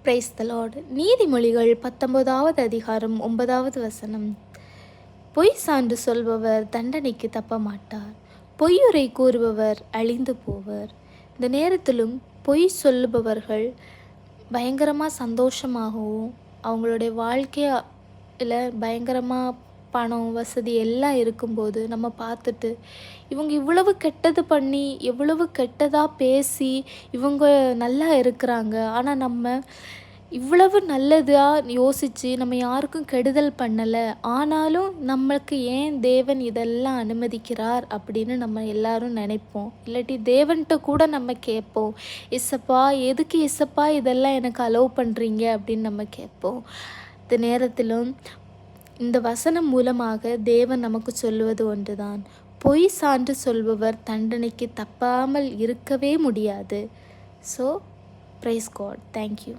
Praise the Lord. நீதிமொழிகள் 19வது அதிகாரம் 9வது வசனம். பொய் சான்று சொல்பவர் தண்டனைக்கு தப்ப மாட்டார், பொய்யுரை கூறுபவர் அழிந்து போவர். இந்த நேரத்திலும் பொய் சொல்லுபவர்கள் பயங்கரமாக சந்தோஷமாகவும் அவங்களுடைய வாழ்க்கையில் பயங்கரமாக பணம் வசதி எல்லாம் இருக்கும்போது நம்ம பார்த்துட்டு இவங்க இவ்வளவு கெட்டது பண்ணி எவ்வளவு கெட்டதாக பேசி இவங்க நல்லா இருக்கிறாங்க, ஆனால் நம்ம இவ்வளவு நல்லதாக யோசித்து நம்ம யாருக்கும் கெடுதல் பண்ணலை, ஆனாலும் நம்மளுக்கு ஏன் தேவன் இதெல்லாம் அனுமதிக்கிறார் அப்படின்னு நம்ம எல்லாரும் நினைப்போம். இல்லாட்டி தேவன்கிட்ட கூட நம்ம கேட்போம், இசப்பா எதுக்கு இசப்பா இதெல்லாம் எனக்கு அலோவ் பண்ணுறீங்க அப்படின்னு நம்ம கேட்போம். இந்த நேரத்திலும் இந்த வசனம் மூலமாக தேவன் நமக்கு சொல்லுவது ஒன்றுதான், பொய் சான்று சொல்பவர் தண்டனைக்கு தப்பாமல் இருக்கவே முடியாது. So praise God. தேங்க்யூ.